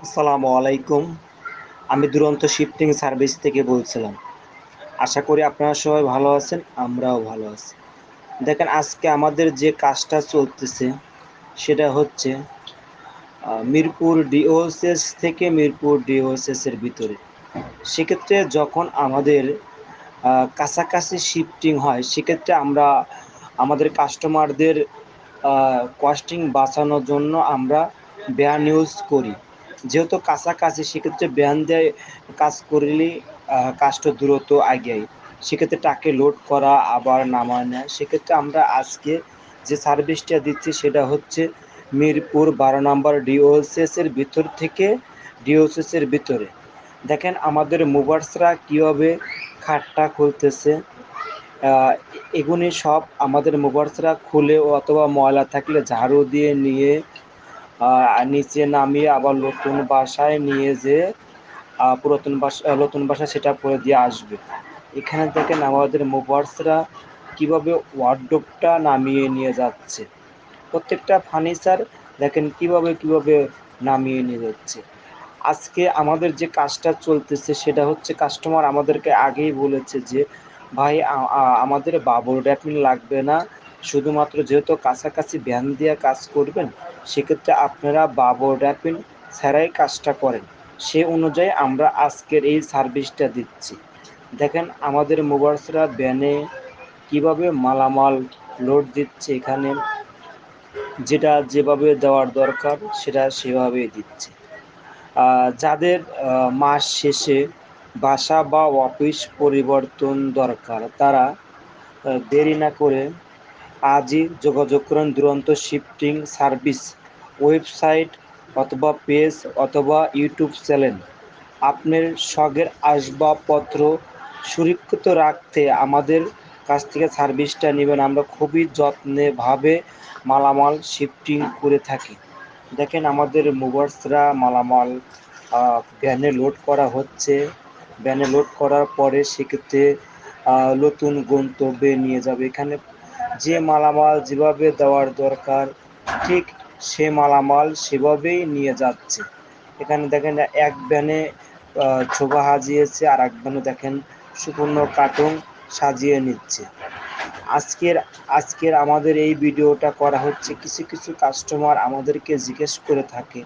আসসালামু আলাইকুম। আমি দুরন্ত শিফটিং সার্ভিস থেকে বলছিলাম। আশা করি আপনারা সবাই ভালো আছেন, আমরাও ভালো আছি। দেখেন আজকে আমাদের যে কাজটা চলতেছে সেটা হচ্ছে মিরপুর ডিওএসএস থেকে মিরপুর ডিওএসএস এর ভিতরে। সেক্ষেত্রে যখন আমাদের কাছাকাছি শিফটিং হয় সেক্ষেত্রে আমরা আমাদের কাস্টমারদের কস্টিং বাঁচানোর জন্য আমরা ভ্যান ইউজ করি। যেহেতু কাছাকাছি সেক্ষেত্রে ভ্যান দিয়ে কাজ করলেই কাজটা দ্রুত আগায়। সেক্ষেত্রে ট্রাকে লোড করা আবার নামায় নেয়। সেক্ষেত্রে আমরা আজকে যে সার্ভিসটা দিচ্ছি সেটা হচ্ছে মিরপুর 12 নম্বর ডিওএসএস এর ভিতর থেকে ডিওএসএস এর ভিতরে। দেখেন আমাদের মুভার্সরা কীভাবে খাটটা খুলতেছে। আহ, এগুলি সব আমাদের মুভার্সরা খুলে অথবা ময়লা থাকলে ঝাড়ু দিয়ে নিয়ে নিচে নামিয়ে আবার নতুন বাসায় নিয়ে যেয়ে নতুন বাসা সেটা করে দিয়ে আসবে। এখানে দেখেন আমাদের মুভার্সরা কীভাবে ওয়ার্ডরোবটা নামিয়ে নিয়ে যাচ্ছে। প্রত্যেকটা ফার্নিচার দেখেন কীভাবে নামিয়ে নিয়ে যাচ্ছে। আজকে আমাদের যে কাজটা চলতেছে সেটা হচ্ছে কাস্টমার আমাদেরকে আগেই বলেছে যে ভাই আমাদের বাবল র্যাপিং লাগবে না, শুধুমাত্র যেহেতু কাছাকাছি ভ্যান দিয়ে কাজ করবেন সেক্ষেত্রে আপনারা বাবল র্যাপিং ছাড়াই কাজটা করেন। সে অনুযায়ী আমরা আজকের এই সার্ভিসটা দিচ্ছি। দেখেন আমাদের মুভার্সরা ভ্যানে কীভাবে মালামাল লোড দিচ্ছে, এখানে যেটা যেভাবে দেওয়ার দরকার সেটা সেভাবেই দিচ্ছে। যাদের মাস শেষে বাসা বা অফিস পরিবর্তন দরকার তারা দেরি না করে আজই যোগাযোগ করুন দুরন্ত শিফটিং সার্ভিস ওয়েবসাইট অথবা পেজ অথবা ইউটিউব চ্যানেল। আপনার শখের আসবাবপত্র সুরক্ষিত রাখতে আমাদের কাছ থেকে সার্ভিসটা নেবেন। আমরা খুবই যত্নেভাবে মালামাল শিফটিং করে থাকি। দেখেন আমাদের মুভার্সরা মালামাল ভ্যানে লোড করা হচ্ছে। ভ্যানে লোড করার পরে সেক্ষেত্রে নতুন গন্তব্যে নিয়ে যাবে। এখানে যে মালামাল যেভাবে দেওয়ার দরকার ঠিক সে মালামাল সেভাবেই নিয়ে যাচ্ছে। এখানে দেখেন এক ভ্যানে ছোবা সাজিয়েছে আর এক ভ্যানে দেখেন শুকনো কার্টুন সাজিয়ে নিচ্ছে। আজকের আজকের আমাদের এই ভিডিওটা করা হচ্ছে কিছু কিছু কাস্টমার আমাদেরকে জিজ্ঞেস করে থাকে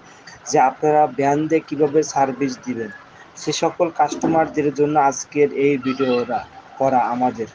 যে আপনারা ভ্যান দিয়ে কীভাবে সার্ভিস দিবেন। সে সকল কাস্টমারদের জন্য আজকের এই ভিডিওটা করা আমাদের।